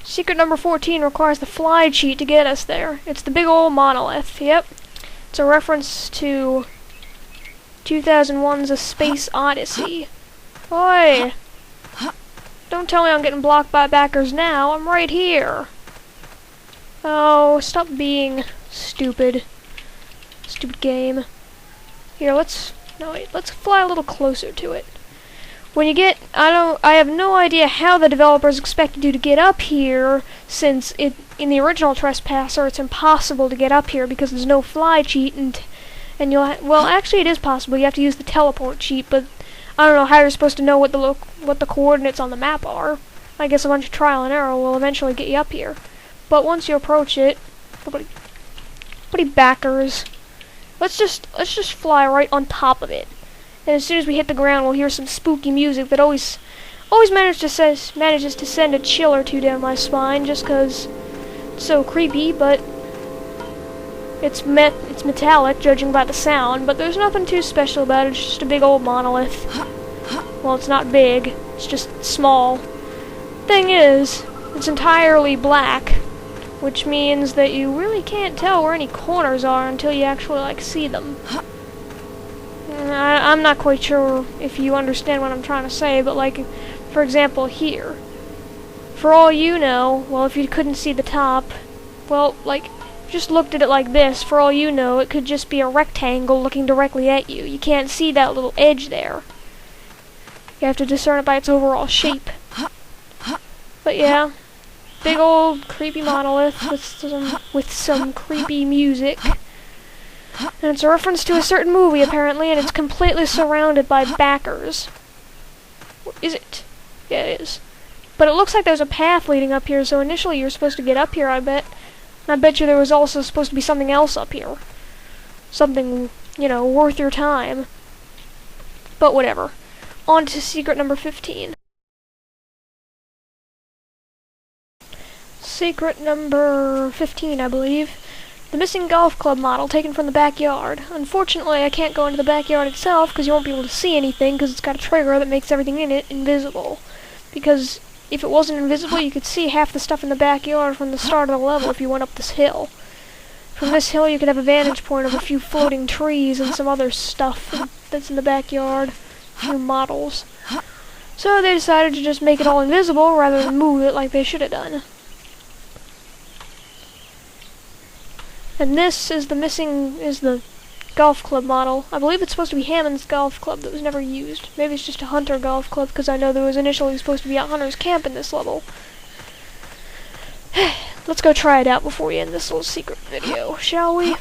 Secret number 14 requires the fly cheat to get us there. It's the big old monolith. Yep. It's a reference to 2001's A Space Odyssey. Oi! Don't tell me I'm getting blocked by backers now. I'm right here. Oh, stop being stupid. Stupid game. Here, let's fly a little closer to it. When you get, I have no idea how the developers expected you to get up here, since in the original Trespasser it's impossible to get up here because there's no fly cheat, and well, actually it is possible. You have to use the teleport cheat, but I don't know how you're supposed to know what the coordinates on the map are. I guess a bunch of trial and error will eventually get you up here. But once you approach it, nobody backers. Let's just fly right on top of it. And as soon as we hit the ground, we'll hear some spooky music that always manages to send a chill or two down my spine, just 'cause it's so creepy. But it's metallic, judging by the sound. But there's nothing too special about it. It's just a big old monolith. Well, it's not big. It's just small. Thing is, it's entirely black, which means that you really can't tell where any corners are until you actually see them. I'm not quite sure if you understand what I'm trying to say, but for example here, for all you know, well, if you couldn't see the top, well, just looked at it like this, for all you know, it could just be a rectangle looking directly at you. You can't see that little edge there. You have to discern it by its overall shape. But yeah, big old creepy monolith with some creepy music. And it's a reference to a certain movie, apparently, and it's completely surrounded by backers. Is it? Yeah, it is. But it looks like there's a path leading up here, so initially you're supposed to get up here, I bet. And I bet you there was also supposed to be something else up here. Something, worth your time. But whatever. On to secret number 15. Secret number 15, I believe. The missing golf club model taken from the backyard. Unfortunately, I can't go into the backyard itself because you won't be able to see anything because it's got a trigger that makes everything in it invisible. Because if it wasn't invisible, you could see half the stuff in the backyard from the start of the level if you went up this hill. From this hill, you could have a vantage point of a few floating trees and some other stuff that's in the backyard. A few models. So they decided to just make it all invisible rather than move it like they should have done. And this is the golf club model. I believe it's supposed to be Hammond's golf club that was never used. Maybe it's just a hunter golf club, because I know there was initially supposed to be a hunter's camp in this level. Let's go try it out before we end this little secret video, shall we?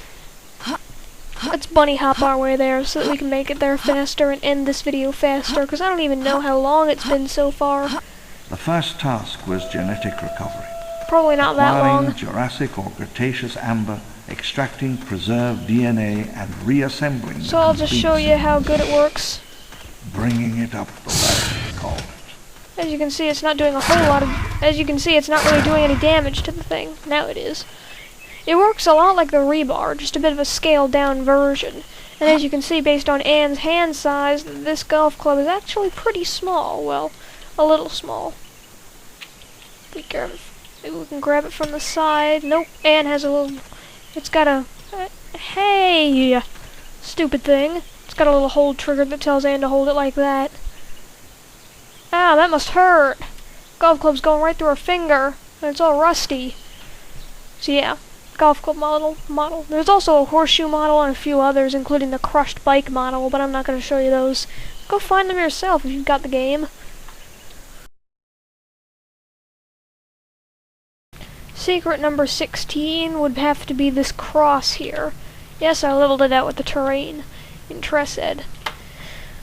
Let's bunny hop our way there so that we can make it there faster and end this video faster, because I don't even know how long it's been so far. The first task was genetic recovery. Probably not that long. Jurassic or Cretaceous amber, extracting preserved DNA and reassembling. So I'll just show you how good it works. Bringing it up the ladder, call it. As you can see, it's not doing a whole lot of. As you can see, it's not really doing any damage to the thing. Now it is. It works a lot like the rebar, just a bit of a scaled down version. And as you can see, based on Anne's hand size, this golf club is actually pretty small. Well, a little small. Maybe we can grab it from the side. Nope, Anne has a little. It's got a hey, stupid thing. It's got a little hold trigger that tells Anne to hold it like that. Ah, that must hurt. Golf club's going right through her finger, and it's all rusty. So yeah, golf club model. There's also a horseshoe model and a few others, including the crushed bike model, but I'm not going to show you those. Go find them yourself if you've got the game. Secret number 16 would have to be this cross here. Yes, I leveled it out with the terrain in Trespasser.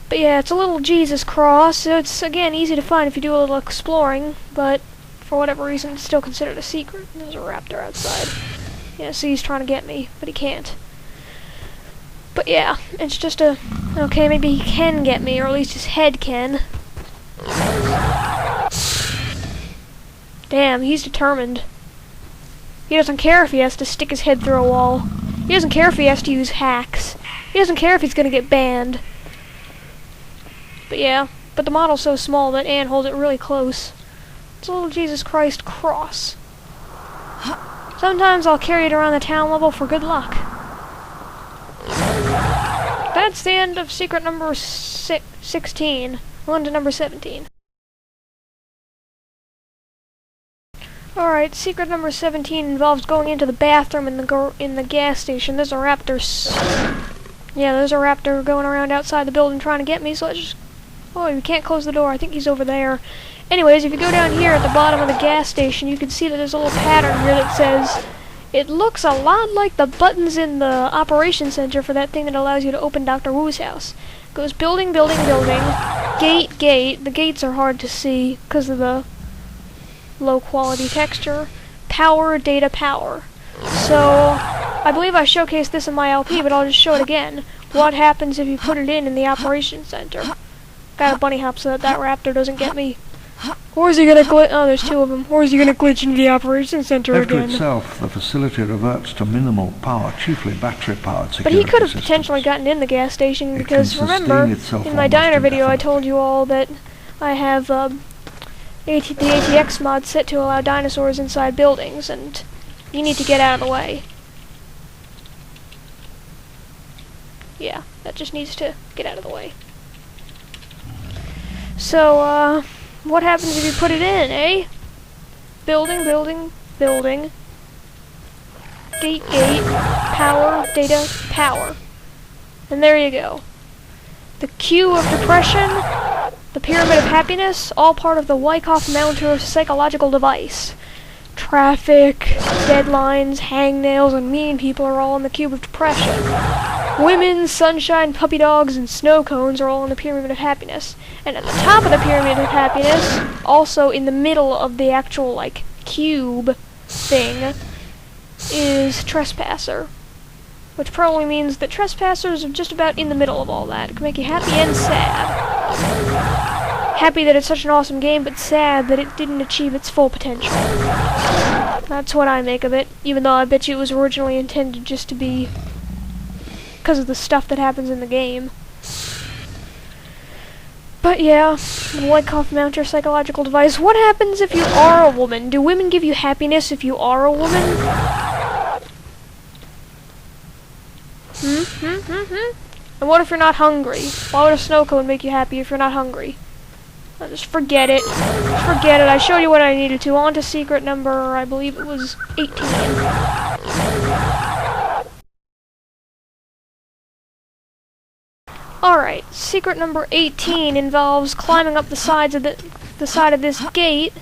But yeah, it's a little Jesus cross, so it's, again, easy to find if you do a little exploring, but for whatever reason, it's still considered a secret. There's a raptor outside. Yeah, see, he's trying to get me, but he can't. But yeah, it's just a... Okay, maybe he can get me, or at least his head can. Damn, he's determined. He doesn't care if he has to stick his head through a wall. He doesn't care if he has to use hacks. He doesn't care if he's gonna get banned. But yeah, but the model's so small that Anne holds it really close. It's a little Jesus Christ cross. Sometimes I'll carry it around the town level for good luck. That's the end of secret number 16. On to number 17. Alright, secret number 17 involves going into the bathroom in the gas station. There's a raptor. Yeah, there's a raptor going around outside the building trying to get me, so I just... Oh, you can't close the door. I think he's over there. Anyways, if you go down here at the bottom of the gas station, you can see that there's a little pattern here that says... It looks a lot like the buttons in the operations center for that thing that allows you to open Dr. Wu's house. It goes building, building, building, gate, gate. The gates are hard to see because of the low quality texture. Power, data, power. So, I believe I showcased this in my LP, but I'll just show it again. What happens if you put it in the operations center? Gotta bunny hop so that raptor doesn't get me. Or is he gonna glitch? Oh, there's two of them. Or is he gonna glitch into the operations center Left to again? itself, the facility reverts to minimal power, chiefly battery-powered security But he could have systems. potentially gotten in the gas station It because can remember, sustain itself in my almost diner video I indefinitely. told you all that I have the ATX mod set to allow dinosaurs inside buildings, and you need to get out of the way. Yeah, that just needs to get out of the way. So, what happens if you put it in, eh? Building, building, building. Gate, gate. Power, data, power. And there you go. The Q of depression, the pyramid of happiness, all part of the Wyckoff-Mounter psychological device. Traffic, deadlines, hangnails, and mean people are all in the cube of depression. Women, sunshine, puppy dogs, and snow cones are all in the pyramid of happiness. And at the top of the pyramid of happiness, also in the middle of the actual, like, cube thing, is Trespasser. Which probably means that Trespassers are just about in the middle of all that. It can make you happy and sad. Happy that it's such an awesome game, but sad that it didn't achieve its full potential. That's what I make of it, even though I bet you it was originally intended just to be because of the stuff that happens in the game. But yeah, the Wyckoff-Mounter psychological device. What happens if you are a woman? Do women give you happiness if you are a woman? And what if you're not hungry? Why would a snow cone make you happy if you're not hungry? Just forget it. Just forget it. I showed you what I needed to. On to secret number, I believe it was 18. Alright, secret number 18 involves climbing up the sides of the side of this gate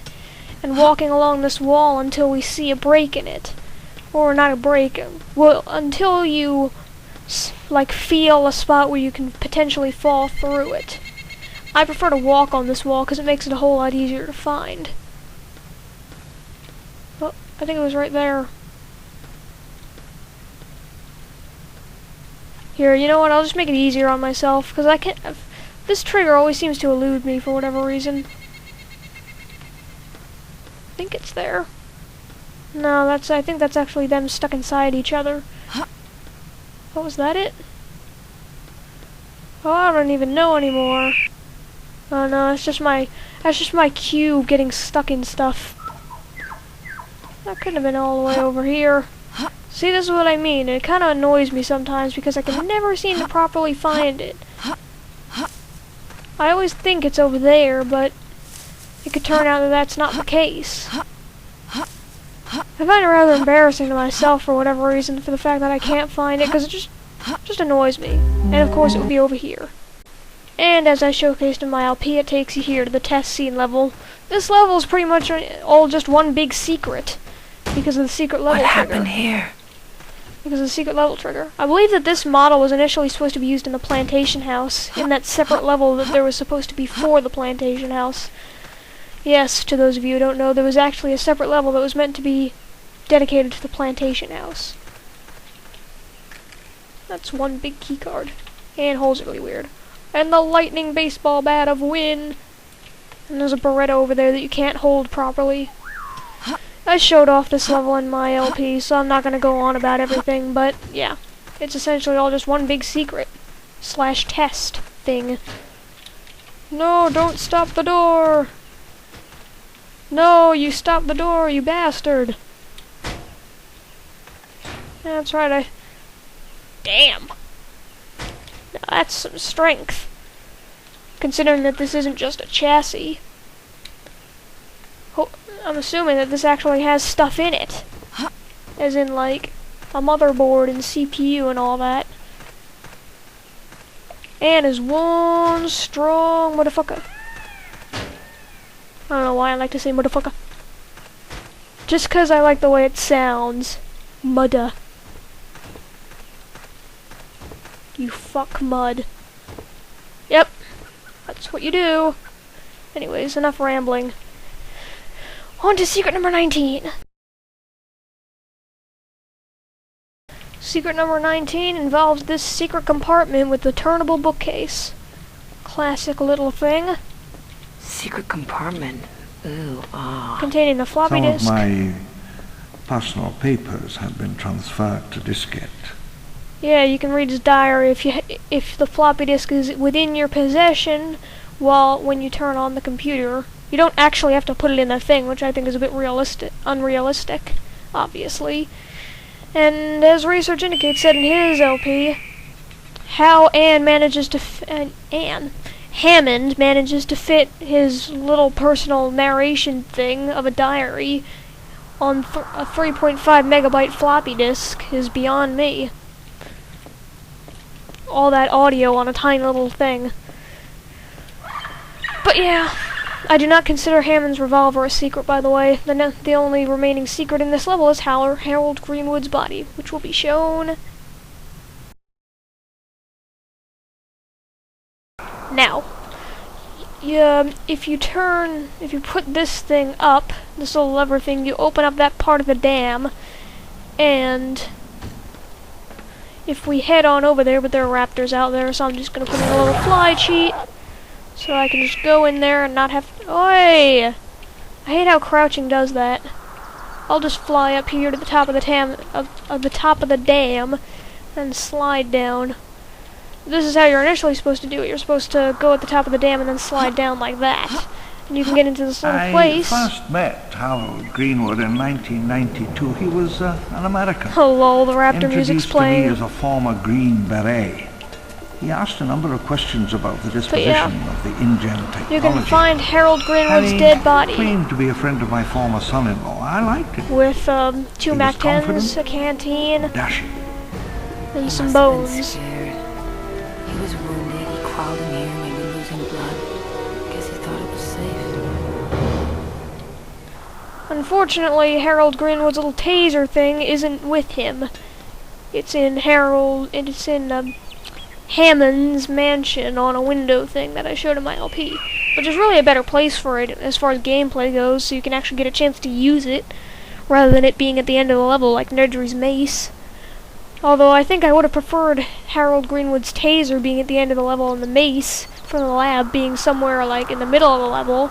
and walking along this wall until we see a break in it. Or not a break. Well, until you like feel a spot where you can potentially fall through it. I prefer to walk on this wall because it makes it a whole lot easier to find. Oh, I think it was right there. Here, you know what? I'll just make it easier on myself because I can't. This trigger always seems to elude me for whatever reason. I think it's there. No, I think that's actually them stuck inside each other. What was that? It? Oh, I don't even know anymore. Oh no, that's just my cube getting stuck in stuff. That could have been all the way over here. See, this is what I mean. It kind of annoys me sometimes because I can never seem to properly find it. I always think it's over there, but it could turn out that that's not the case. I find it rather embarrassing to myself for whatever reason for the fact that I can't find it because it just annoys me. And of course it would be over here. And as I showcased in my LP, it takes you here to the test scene level. This level is pretty much all just one big secret because of the secret level trigger. What happened here? Because of the secret level trigger. I believe that this model was initially supposed to be used in the plantation house, in that separate level that there was supposed to be for the plantation house. Yes, to those of you who don't know, there was actually a separate level that was meant to be dedicated to the plantation house. That's one big keycard. And holes are really weird. And the lightning baseball bat of Win. And there's a Beretta over there that you can't hold properly. I showed off this level in my LP, so I'm not going to go on about everything, but yeah. It's essentially all just one big secret. / test thing. No, don't stop the door! No, you stopped the door, you bastard. That's right, Damn. Now that's some strength. Considering that this isn't just a chassis. I'm assuming that this actually has stuff in it. As in, like, a motherboard and CPU and all that. And is one strong motherfucker. I don't know why I like to say motherfucker. Just 'cause I like the way it sounds. Mudda. You fuck mud. Yep. That's what you do. Anyways, enough rambling. On to secret number 19. Secret number 19 involves this secret compartment with the turnable bookcase. Classic little thing. Secret compartment. Ooh, ah. Containing the floppy Some disk. of my personal papers have been transferred to diskette. Yeah, you can read his diary if the floppy disk is within your possession when you turn on the computer. You don't actually have to put it in the thing, which I think is a bit unrealistic, obviously. And as research indicates, said in his LP, how Hammond manages to fit his little personal narration thing of a diary on a 3.5 megabyte floppy disk is beyond me. All that audio on a tiny little thing. But yeah, I do not consider Hammond's revolver a secret, by the way. The only remaining secret in this level is Harold Greenwood's body, which will be shown now. If you put this thing up, this little lever thing, you open up that part of the dam, and if we head on over there, but there are raptors out there, so I'm just gonna put in a little fly cheat, so I can just go in there and not have to— Oi! I hate how crouching does that. I'll just fly up here to the top of the dam, and slide down. This is how you're initially supposed to do it. You're supposed to go at the top of the dam and then slide down like that. And you can get into this little place. I first met Harold Greenwood in 1992. He was an American. Hello, the raptor music's Introduced to playing. me as a former Green Beret. He asked a number of questions about the disposition of the InGen technology. You can find Harold Greenwood's He dead body. claimed to be a friend of my former son-in-law. I liked it. With 2 He Mac was 10s, confident, a canteen, dashing. and some Must have been bones. scared. He was wounded, he crawled in here, maybe losing blood. Guess he thought it was safe. Unfortunately, Harold Greenwood's little taser thing isn't with him. It's in Hammond's mansion on a window thing that I showed in my LP, which is really a better place for it as far as gameplay goes, so you can actually get a chance to use it, rather than it being at the end of the level like Nedry's mace. Although I think I would have preferred Harold Greenwood's taser being at the end of the level and the mace from the lab being somewhere like in the middle of the level,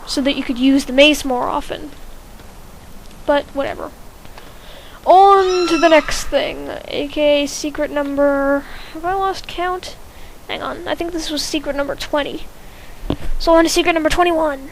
so that you could use the mace more often. But whatever. On to the next thing, aka secret number— have I lost count? Hang on, I think this was secret number 20. So on to secret number 21.